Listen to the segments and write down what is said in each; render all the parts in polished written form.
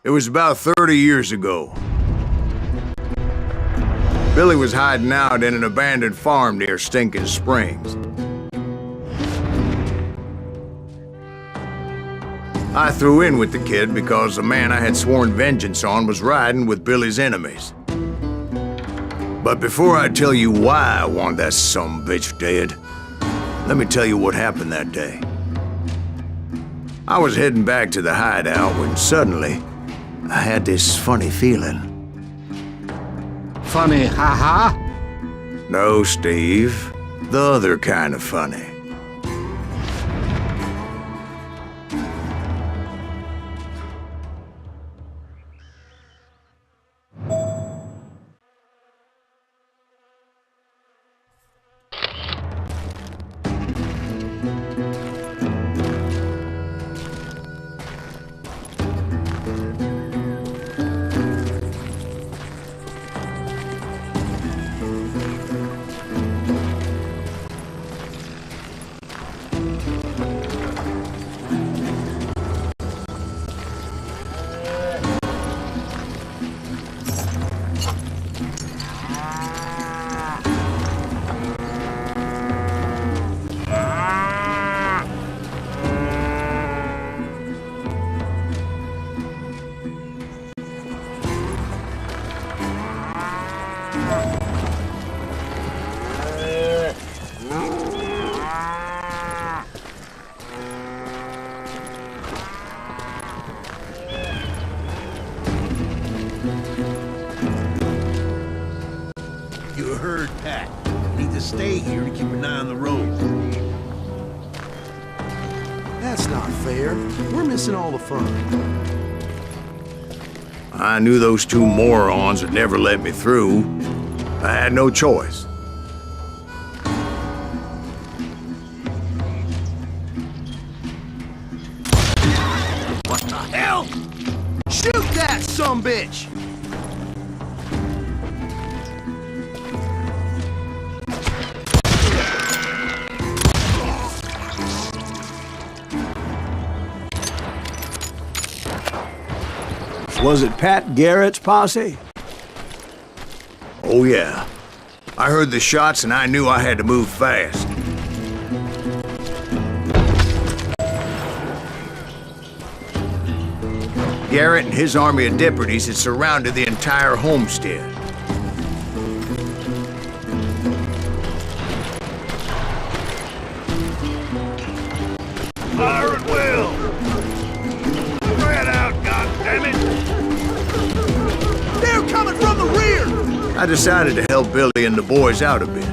It was about 30 years ago. Billy was hiding out in an abandoned farm near Stinking Springs. I threw in with the kid because the man I had sworn vengeance on was riding with Billy's enemies. But before I tell you why I want that sumbitch dead, let me tell you what happened that day. I was heading back to the hideout when suddenly I had this funny feeling. Funny, haha? No, Steve. The other kind of funny. Stay here to keep an eye on the road. That's not fair. We're missing all the fun. I knew those two morons would never let me through. I had no choice. What the hell? Shoot that sumbitch! Was it Pat Garrett's posse? Oh yeah. I heard the shots and I knew I had to move fast. Garrett and his army of deputies had surrounded the entire homestead. Fire at will! Spread out, goddammit! They're coming from the rear! I decided to help Billy and the boys out a bit.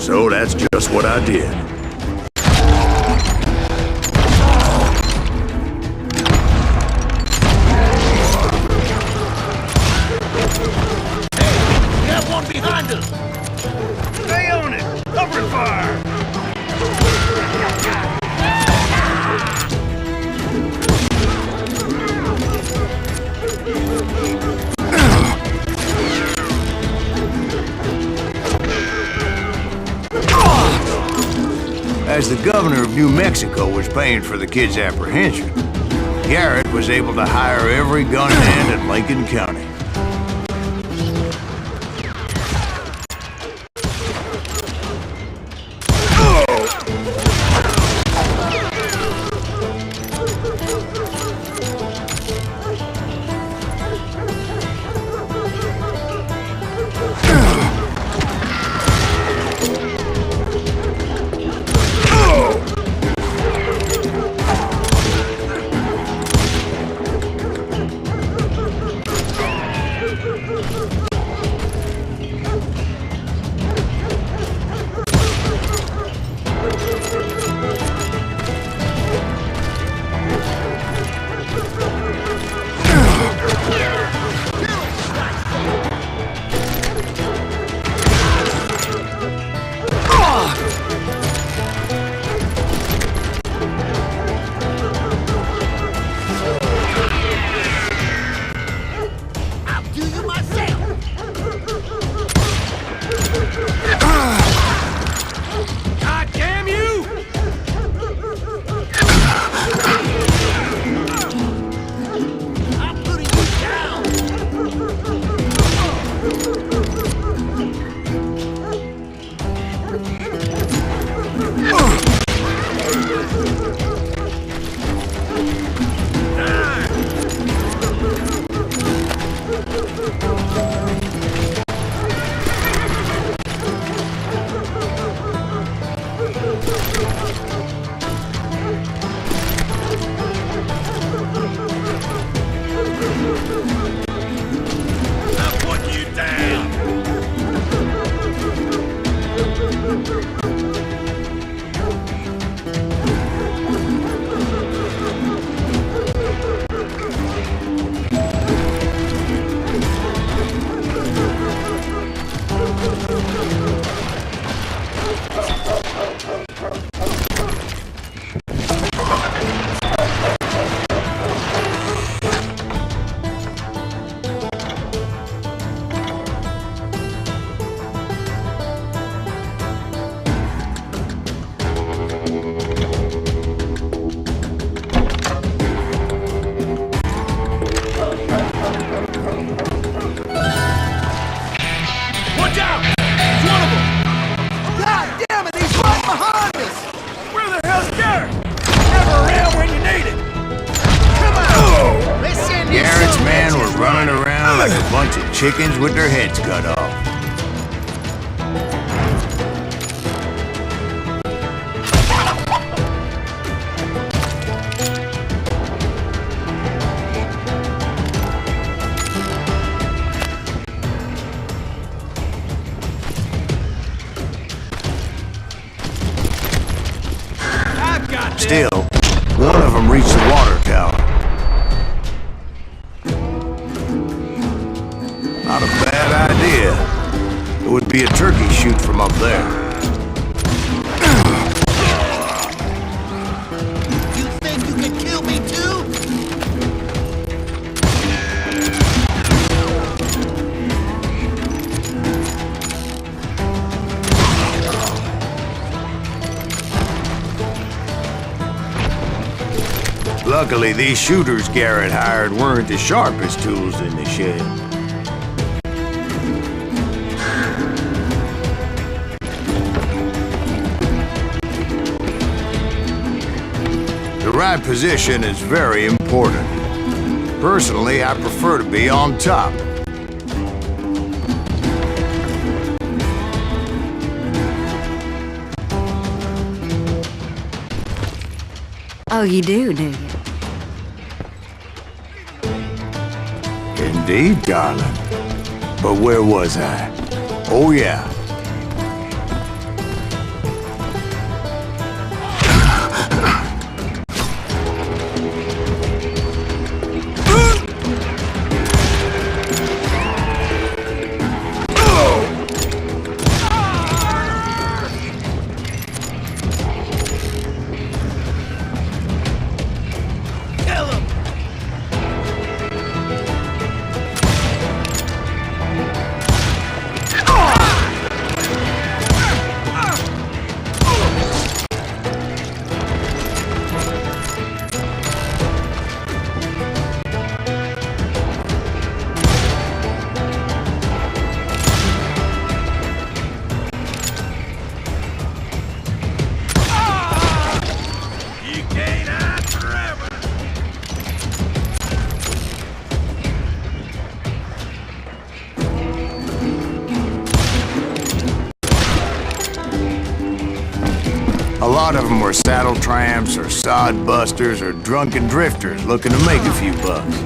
So that's just what I did. Hey, we have one behind us! Stay on it! Cover fire! As the governor of New Mexico was paying for the kid's apprehension, Garrett was able to hire every gun hand in Lincoln County. like a bunch of chickens with their heads cut off. Still, one of them reached the water tower. Not a bad idea. It would be a turkey shoot from up there. You think you can kill me too? Luckily, these shooters Garrett hired weren't the sharpest tools in the shed. The right position is very important. Personally, I prefer to be on top. Oh, you do you? Indeed, darling. But where was I? Oh, yeah. A lot of them were saddle tramps or sod busters or drunken drifters looking to make a few bucks.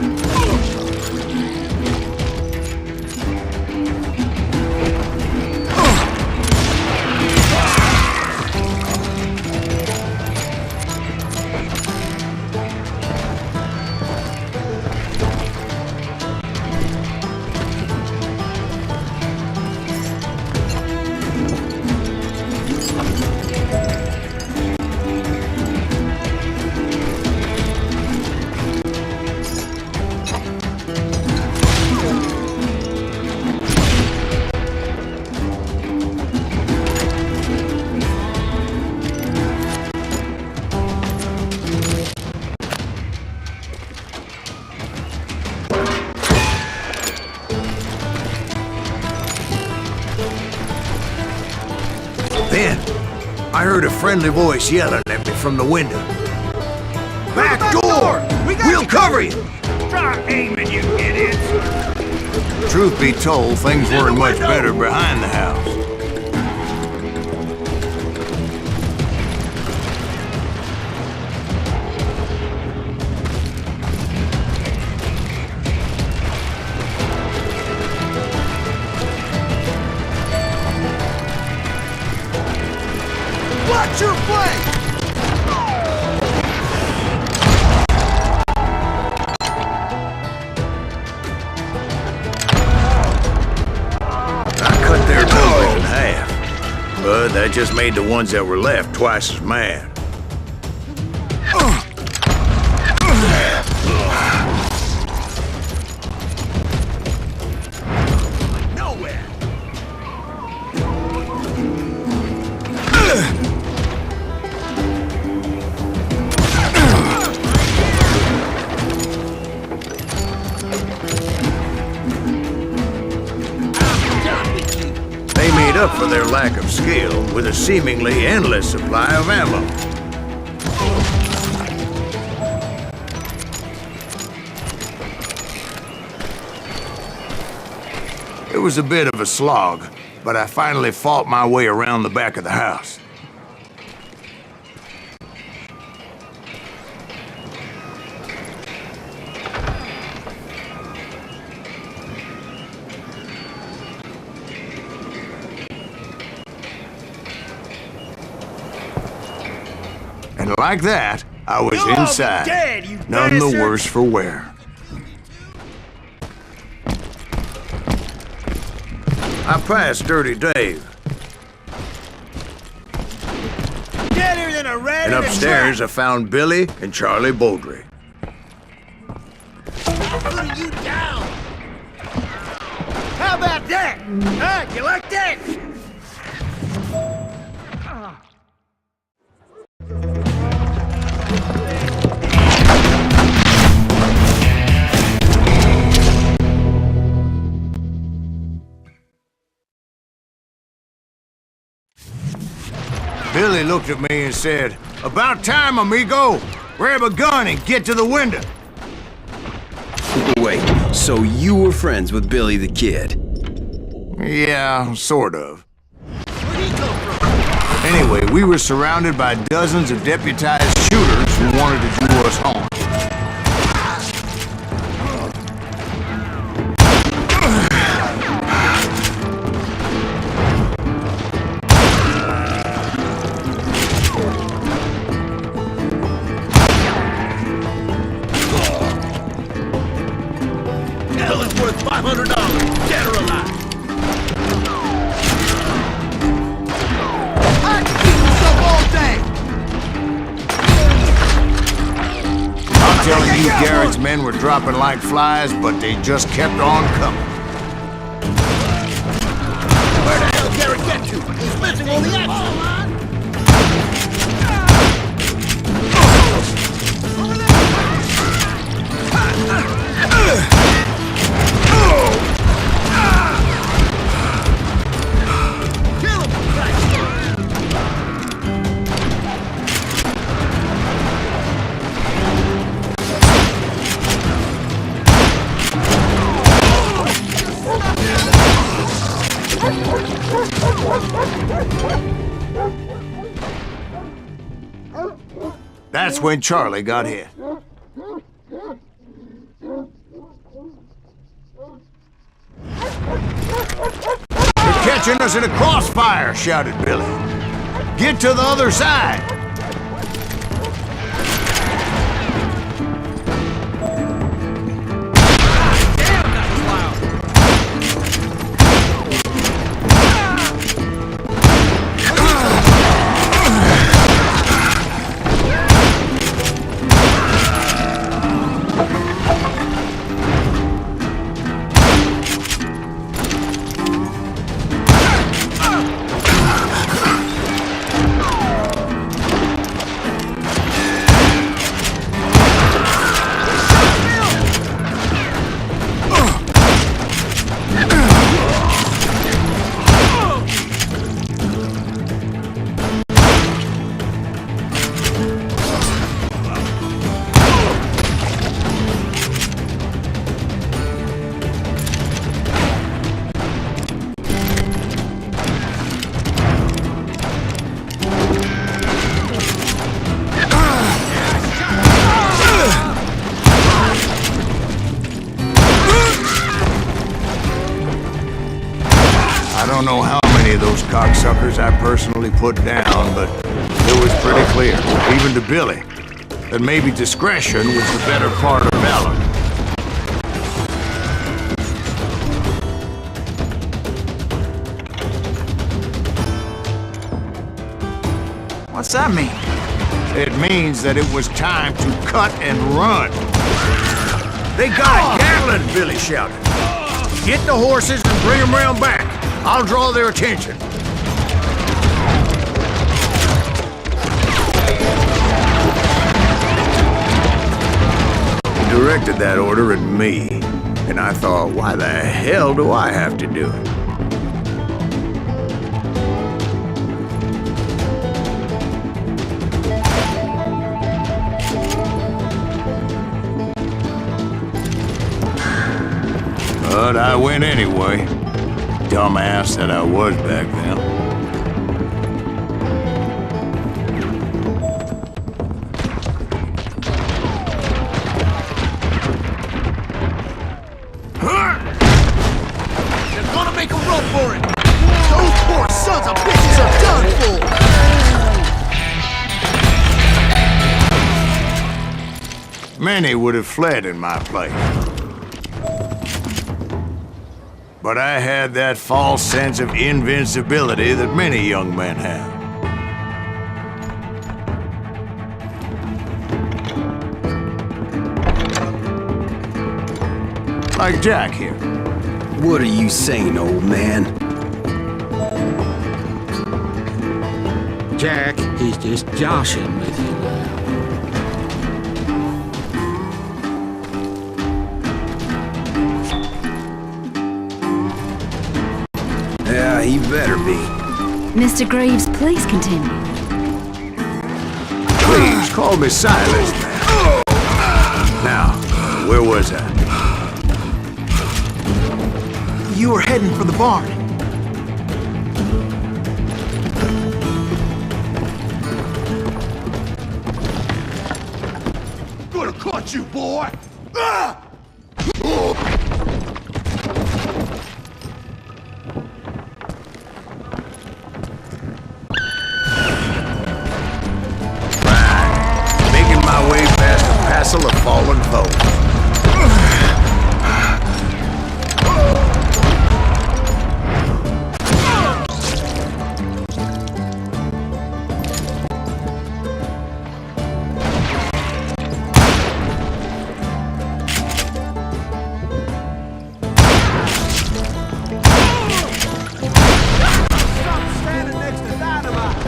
Then, I heard a friendly voice yelling at me from the window. Back door! We'll cover you! Try aiming, you idiots! Truth be told, things weren't much better behind the house. Watch your flank! I cut their numbers in half, but that just made the ones that were left twice as mad. Nowhere! They made up for their lack of skill with a seemingly endless supply of ammo. was a bit of a slog, but I finally fought my way around the back of the house. And like that, I was You'll all be inside, dead, you none the bastard! worse for wear. I passed Dirty Dave, Deader than a rat and in a upstairs I trap. found Billy and Charlie Baldry. Putting you down. How about that? Huh? You like that? Billy looked at me and said, "About time, amigo! Grab a gun and get to the window!" Wait, so you were friends with Billy the Kid? Yeah, sort of. Where'd he come from? Anyway, we were surrounded by dozens of deputized shooters who wanted to do us harm. Hell is worth $500, dead or alive. I can keep this up all day. I'm telling you, Garrett's men were dropping like flies, but they just kept on coming. Where the hell did Garrett get to? He's missing all the action. Kill him! That's when Charlie got hit. "They're catching us in a crossfire!" shouted Billy. "Get to the other side!" I don't know how many of those cocksuckers I personally put down, but it was pretty clear, even to Billy, that maybe discretion was the better part of valor. What's that mean? It means that it was time to cut and run. "They got a Gatling!" Billy shouted. "Get the horses and bring them round back. I'll draw their attention." He directed that order at me, and I thought, why the hell do I have to do it? But I went anyway. dumbass that I was back then. They're gonna make a run for it! Those poor sons of bitches are done for! Many would have fled in my place. But I had that false sense of invincibility that many young men have. Like Jack here. What are you saying, old man? Jack, he's just joshing with you now. Yeah, he better be. Mr. Graves, please continue. Please, call me Silas, man. Now, where was I? You were heading for the barn. Gonna cut you, boy! Making my way past a passel of fallen foes. Standing next to dynamite!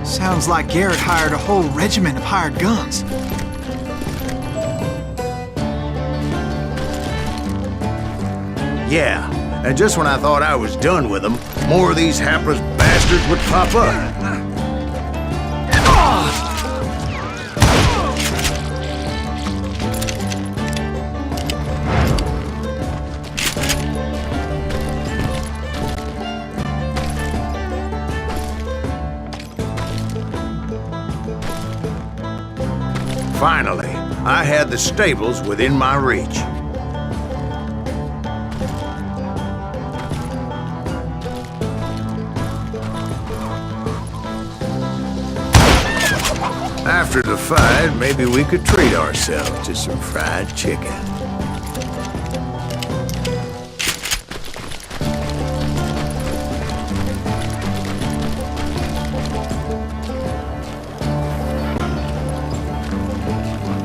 Sounds like Garrett hired a whole regiment of hired guns. Yeah, and just when I thought I was done with them, more of these hapless bastards would pop up. Finally, I had the stables within my reach. After the fight, maybe we could treat ourselves to some fried chicken.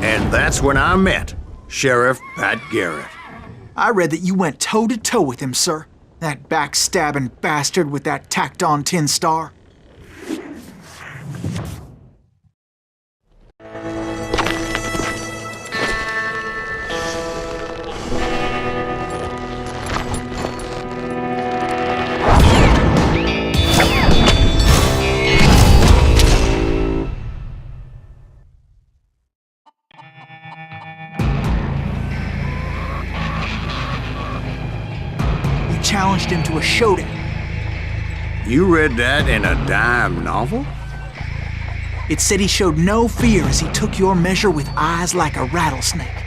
And that's when I met Sheriff Pat Garrett. I read that you went toe-to-toe with him, sir. That backstabbing bastard with that tacked-on tin star. Challenged him to a showdown. You read that in a dime novel? It said he showed no fear as he took your measure with eyes like a rattlesnake.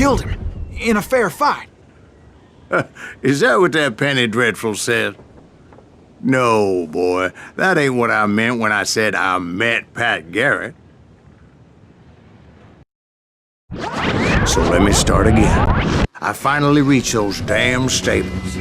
killed him in a fair fight. Is that what that Penny Dreadful said? No, boy, that ain't what I meant when I said I met Pat Garrett. So let me start again. I finally reached those damn stables.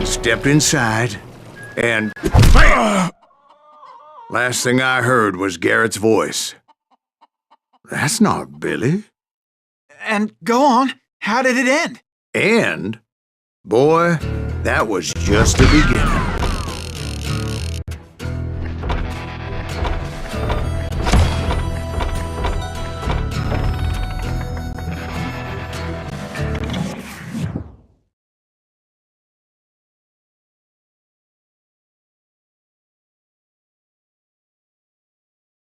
Stepped inside, and bam! Last thing I heard was Garrett's voice. That's not Billy. And go on, how did it end? And, boy, that was just the beginning.